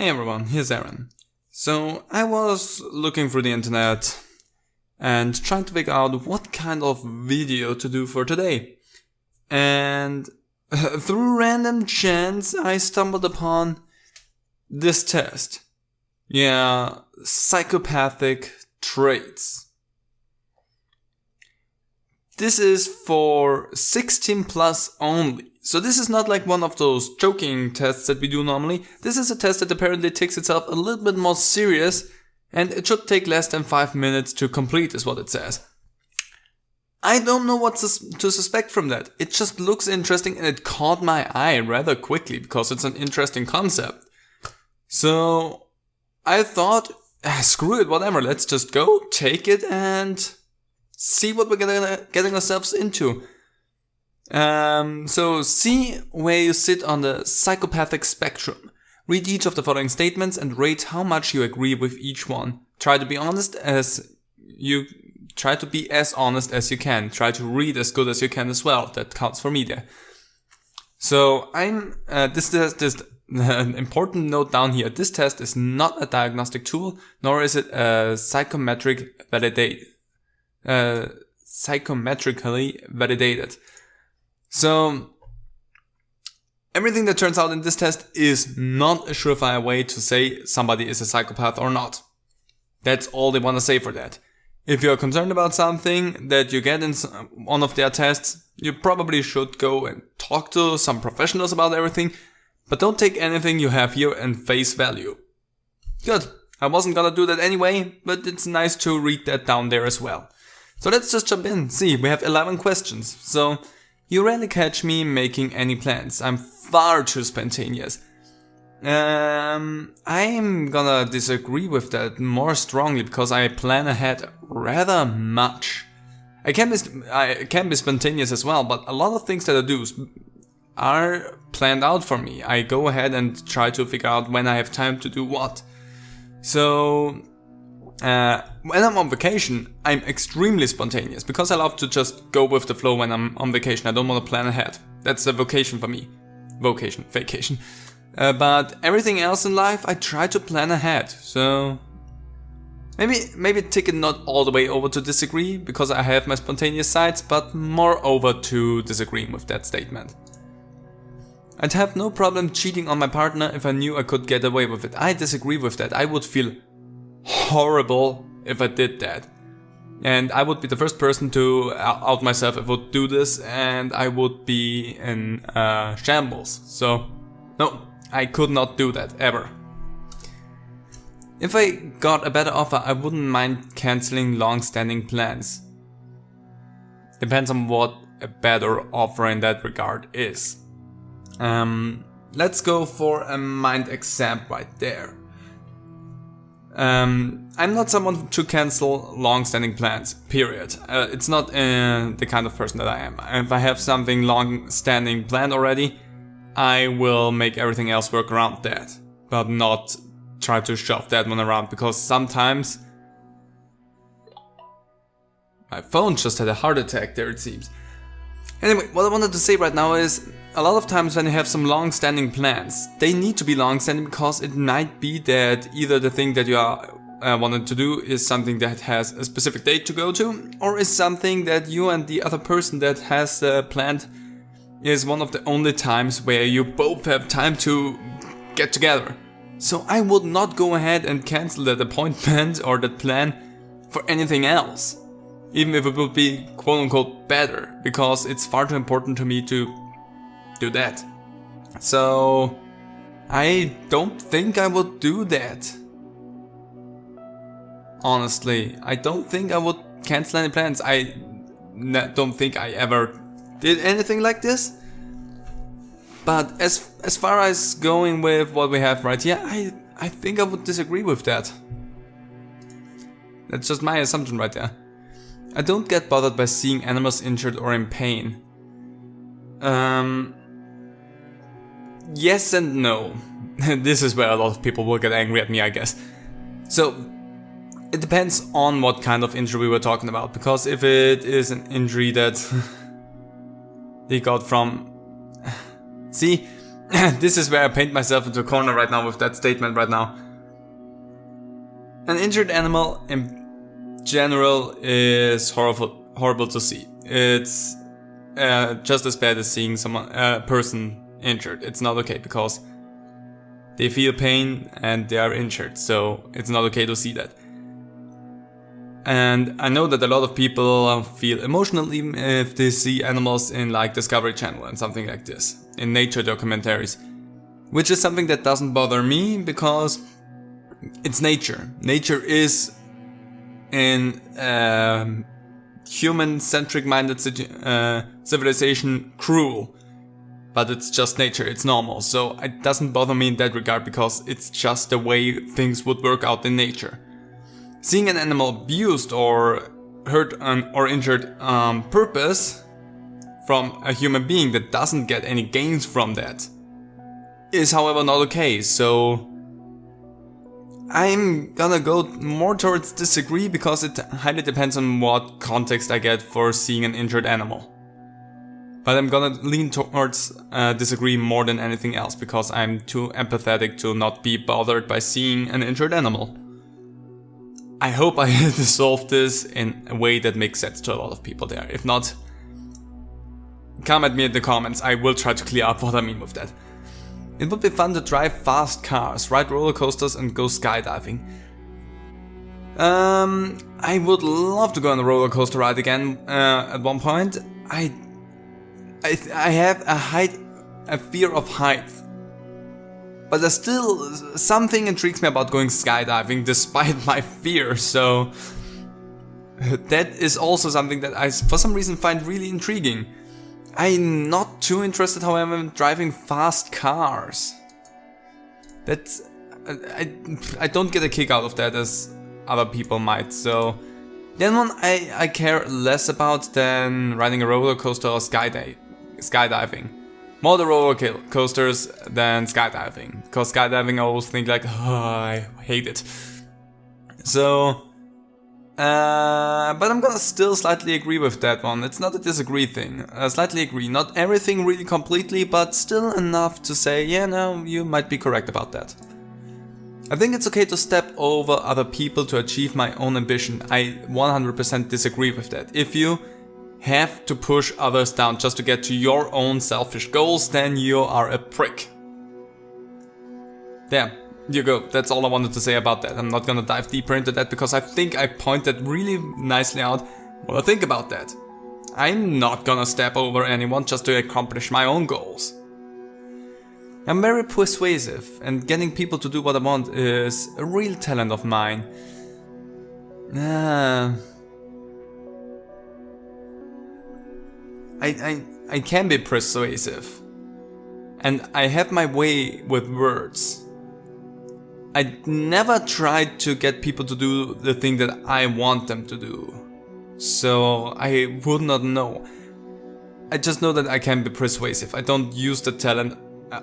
Hey everyone, here's Aaron. So I was looking through the internet and trying to figure out what kind of video to do for today. And through random chance I stumbled upon this test. Yeah, psychopathic traits. This is for 16 plus only. So this is not like one of those joking tests that we do normally. This is a test that apparently takes itself a little bit more serious, and it should take less than 5 minutes to complete is what it says. I don't know what to suspect from that. It just looks interesting and it caught my eye rather quickly because it's an interesting concept. So I thought, screw it, whatever, let's just go, take it and see what we're getting ourselves into. So see where you sit on the psychopathic spectrum. Read each of the following statements and rate how much you agree with each one. Try to be honest as you can. Try to read as good as you can as well. That counts for me there. So this an important note down here. This test is not a diagnostic tool, nor is it a psychometrically validated. So everything that turns out in this test is not a surefire way to say somebody is a psychopath or not. That's all they want to say for that. If you're concerned about something that you get in one of their tests, you probably should go and talk to some professionals about everything, but don't take anything you have here in face value. Good. I wasn't gonna do that anyway, but it's nice to read that down there as well. So let's just jump in. See, we have 11 questions. So you rarely catch me making any plans. I'm far too spontaneous. I'm gonna disagree with that more strongly because I plan ahead rather much. I can be spontaneous as well, but a lot of things that I do are planned out for me. I go ahead and try to figure out when I have time to do what. So when I'm on vacation, I'm extremely spontaneous because I love to just go with the flow when I'm on vacation. I don't want to plan ahead. That's a vocation for me. Vacation. But everything else in life, I try to plan ahead. So maybe take it not all the way over to disagree because I have my spontaneous sides, but more over to disagreeing with that statement. I'd have no problem cheating on my partner if I knew I could get away with it. I disagree with that. I would feel horrible if I did that. And I would be the first person to out myself if I would do this, and I would be in shambles. So, no, I could not do that, ever. If I got a better offer, I wouldn't mind cancelling long-standing plans. Depends on what a better offer in that regard is. Let's go for a mind exam right there. I'm not someone to cancel long-standing plans, period. It's not the kind of person that I am. If I have something long-standing planned already, I will make everything else work around that, but not try to shove that one around, because sometimes my phone just had a heart attack there, it seems. Anyway, what I wanted to say right now is, a lot of times when you have some long-standing plans, they need to be long-standing because it might be that either the thing that you are wanted to do is something that has a specific date to go to, or is something that you and the other person that has planned is one of the only times where you both have time to get together. So I would not go ahead and cancel that appointment or that plan for anything else, even if it would be quote-unquote better, because it's far too important to me to do that. So I don't think I would do that. Honestly, I don't think I would cancel any plans. I don't think I ever did anything like this. But as far as going with what we have right here, I think I would disagree with that. That's just my assumption right there. I don't get bothered by seeing animals injured or in pain. Yes and no. This is where a lot of people will get angry at me, I guess. So, it depends on what kind of injury we were talking about, because if it is an injury that they got from... See, this is where I paint myself into a corner right now with that statement right now. An injured animal in general is horrible to see. It's just as bad as seeing a person injured. It's not okay because they feel pain and they are injured, so it's not okay to see that. And I know that a lot of people feel emotional even if they see animals in like Discovery Channel and something like this, in nature documentaries. Which is something that doesn't bother me because it's nature. Nature is in human-centric minded civilization cruel. But it's just nature, it's normal. So it doesn't bother me in that regard because it's just the way things would work out in nature. Seeing an animal abused or hurt or injured on purpose from a human being that doesn't get any gains from that is, however, not okay. So I'm gonna go more towards disagree because it highly depends on what context I get for seeing an injured animal. But I'm gonna lean towards disagree more than anything else because I'm too empathetic to not be bothered by seeing an injured animal. I hope I dissolved this in a way that makes sense to a lot of people there. If not, come at me in the comments. I will try to clear up what I mean with that. It would be fun to drive fast cars, ride roller coasters and go skydiving. I would love to go on a roller coaster ride again at one point. I have a fear of height. But there's still something intrigues me about going skydiving despite my fear, so that is also something that I for some reason find really intriguing. I'm not too interested, however, in driving fast cars. That's I don't get a kick out of that as other people might, so then one I care less about than riding a roller coaster or skydiving. More the roller coasters than skydiving, because skydiving I always think like, oh, I hate it. So, but I'm gonna still slightly agree with that one. It's not a disagree thing. Slightly agree, not everything really completely, but still enough to say, yeah, no, you might be correct about that. I think it's okay to step over other people to achieve my own ambition. I 100% disagree with that. If you have to push others down just to get to your own selfish goals, then you are a prick. There you go, that's all I wanted to say about that. I'm not gonna dive deeper into that because I think I pointed really nicely out what I think about that. I'm not gonna step over anyone just to accomplish my own goals. I'm very persuasive, and getting people to do what I want is a real talent of mine. I can be persuasive, and I have my way with words. I never tried to get people to do the thing that I want them to do, so I would not know. I just know that I can be persuasive. I don't use the talent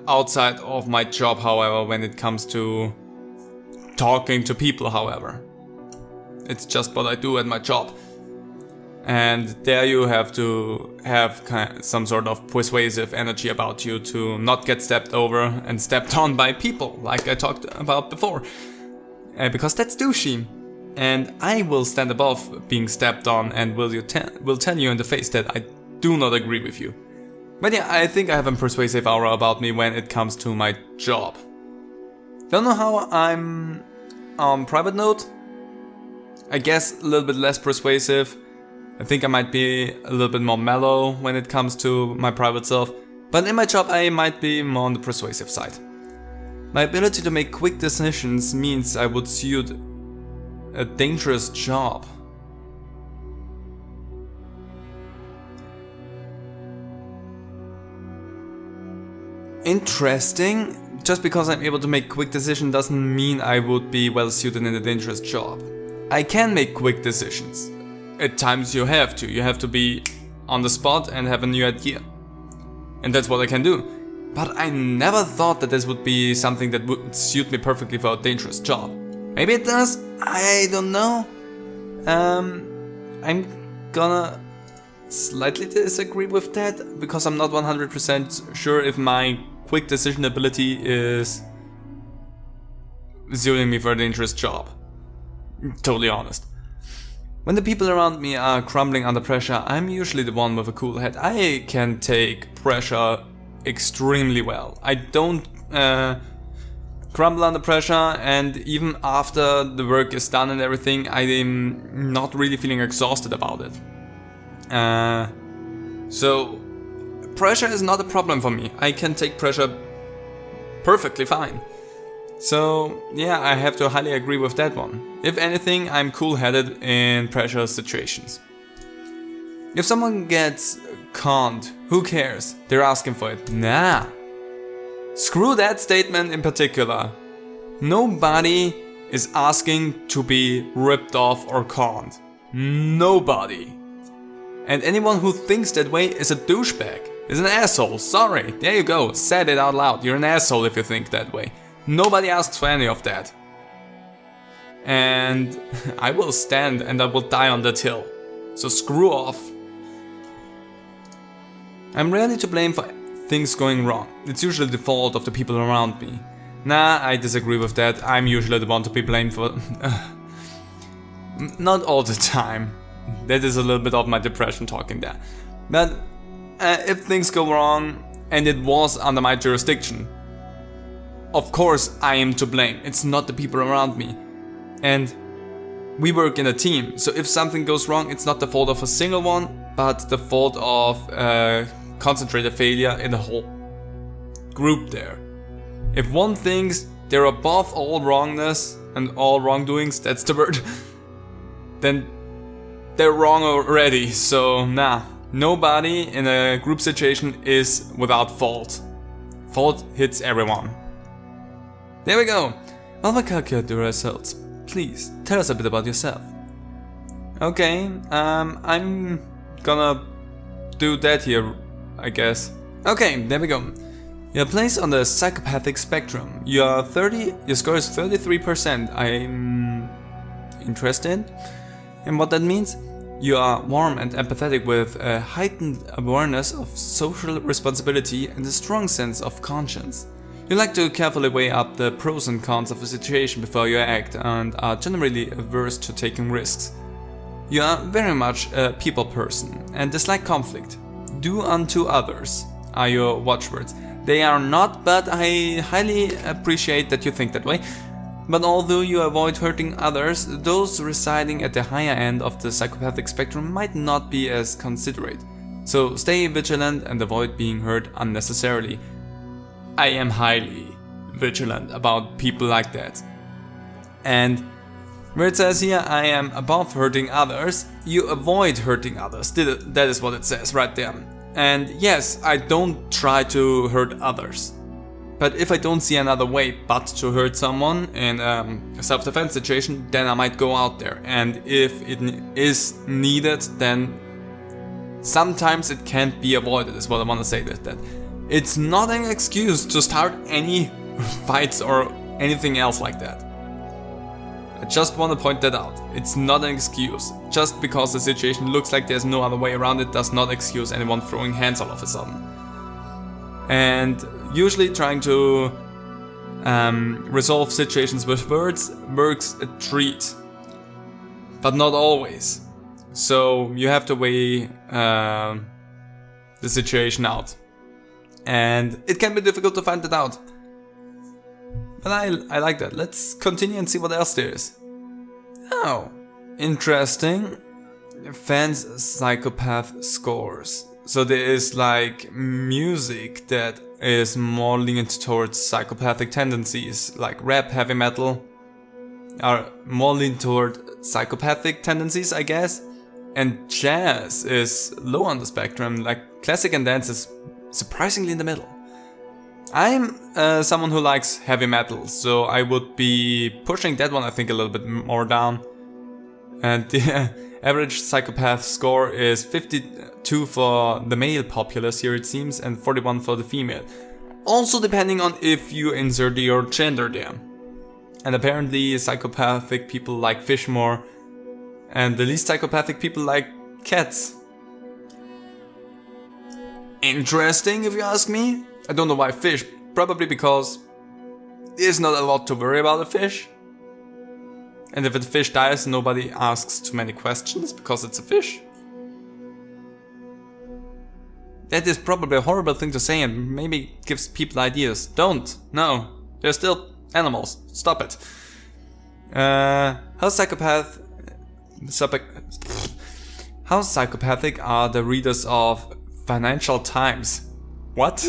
outside of my job, however, when it comes to talking to people, however. It's just what I do at my job. And there you have to have some sort of persuasive energy about you to not get stepped over and stepped on by people, like I talked about before. Because that's douchey. And I will stand above being stepped on and will tell you in the face that I do not agree with you. But yeah, I think I have a persuasive aura about me when it comes to my job. Don't know how I'm on private note. I guess a little bit less persuasive. I think I might be a little bit more mellow when it comes to my private self, but in my job I might be more on the persuasive side. My ability to make quick decisions means I would suit a dangerous job. Interesting. Just because I'm able to make quick decisions doesn't mean I would be well suited in a dangerous job. I can make quick decisions. At times you have to be on the spot and have a new idea. And that's what I can do. But I never thought that this would be something that would suit me perfectly for a dangerous job. Maybe it does, I don't know. I'm gonna slightly disagree with that because I'm not 100% sure if my quick decision ability is suiting me for a dangerous job. Totally honest. When the people around me are crumbling under pressure, I'm usually the one with a cool head. I can take pressure extremely well. I don't crumble under pressure, and even after the work is done and everything, I'm not really feeling exhausted about it. So pressure is not a problem for me. I can take pressure perfectly fine. So yeah, I have to highly agree with that one. If anything, I'm cool-headed in pressure situations. If someone gets conned, who cares? They're asking for it. Nah. Screw that statement in particular. Nobody is asking to be ripped off or conned. Nobody. And anyone who thinks that way is a douchebag, is an asshole. Sorry, there you go, said it out loud. You're an asshole if you think that way. Nobody asks for any of that. And I will stand and I will die on that hill. So screw off. I'm rarely to blame for things going wrong. It's usually the fault of the people around me. Nah, I disagree with that. I'm usually the one to be blamed for... Not all the time. That is a little bit of my depression talking there. But if things go wrong and it was under my jurisdiction, of course I am to blame. It's not the people around me. And we work in a team, so if something goes wrong, it's not the fault of a single one, but the fault of concentrated failure in the whole group there. If one thinks they're above all wrongness and all wrongdoings, that's the word, then they're wrong already. So nah, nobody in a group situation is without fault. Fault hits everyone. There we go. While we calculate the results, please tell us a bit about yourself. Okay, I'm gonna do that here, I guess. Okay, there we go. You're placed on the psychopathic spectrum. Your score is 33%. I'm interested in what that means. You are warm and empathetic with a heightened awareness of social responsibility and a strong sense of conscience. You like to carefully weigh up the pros and cons of a situation before you act and are generally averse to taking risks. You are very much a people person and dislike conflict. Do unto others are your watchwords. They are not, but I highly appreciate that you think that way. But although you avoid hurting others, those residing at the higher end of the psychopathic spectrum might not be as considerate. So stay vigilant and avoid being hurt unnecessarily. I am highly vigilant about people like that. And where it says here, I am above hurting others, you avoid hurting others. That is what it says right there. And yes, I don't try to hurt others. But if I don't see another way but to hurt someone in a self-defense situation, then I might go out there. And if it is needed, then sometimes it can't be avoided, is what I want to say with that. It's not an excuse to start any fights or anything else like that. I just want to point that out. It's not an excuse. Just because the situation looks like there's no other way around it does not excuse anyone throwing hands all of a sudden. And usually trying to resolve situations with words works a treat. But not always. So you have to weigh the situation out. And it can be difficult to find that out. But I like that. Let's continue and see what else there is. Oh, interesting. Fans Psychopath Scores. So there is like music that is more leaning towards psychopathic tendencies, like rap, heavy metal are more leaning toward psychopathic tendencies, I guess. And jazz is low on the spectrum, like classic and dance is surprisingly in the middle. I'm someone who likes heavy metal, so I would be pushing that one I think a little bit more down. And the average psychopath score is 52 for the male populace here it seems, and 41 for the female. Also depending on if you insert your gender there. And apparently psychopathic people like fish more, and the least psychopathic people like cats. Interesting if you ask me. I don't know why fish, Probably because there's not a lot to worry about a fish. And if a fish dies, nobody asks too many questions because it's a fish. That is probably a horrible thing to say and maybe gives people ideas. Don't. No. They're still animals. Stop it. How psychopathic are the readers of Financial Times? What?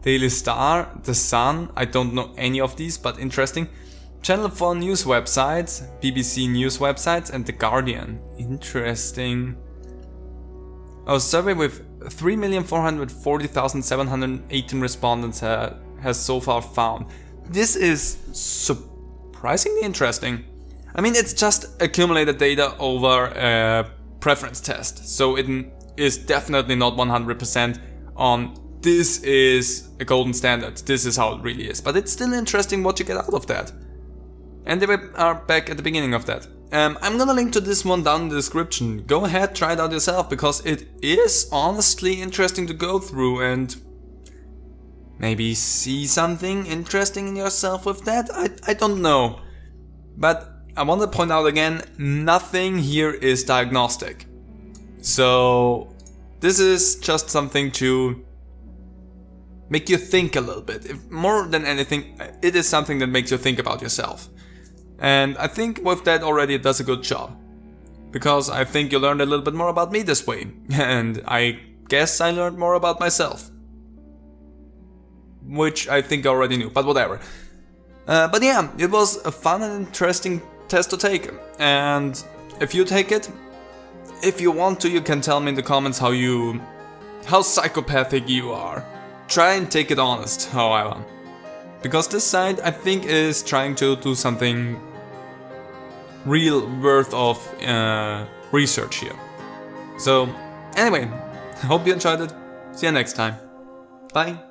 Daily Star, The Sun, I don't know any of these, but interesting. Channel 4 news websites, BBC news websites, and The Guardian. Interesting. A survey with 3,440,718 respondents has so far found. This is surprisingly interesting. I mean, it's just accumulated data over a preference test, so it is definitely not 100% on this is a golden standard, this is how it really is. But it's still interesting what you get out of that. And they are back at the beginning of that. I'm gonna link to this one down in the description. Go ahead, try it out yourself, because it is honestly interesting to go through and maybe see something interesting in yourself with that. I don't know. But I want to point out again, nothing here is diagnostic. So this is just something to make you think a little bit. If more than anything, it is something that makes you think about yourself. And I think with that already it does a good job. Because I think you learned a little bit more about me this way. And I guess I learned more about myself. Which I think I already knew, but whatever. But yeah, it was a fun and interesting test to take. And if you take it, if you want to, you can tell me in the comments how psychopathic you are. Try and take it honest, however. Because this side, I think, is trying to do something real worth of research here. So, anyway, I hope you enjoyed it. See you next time. Bye.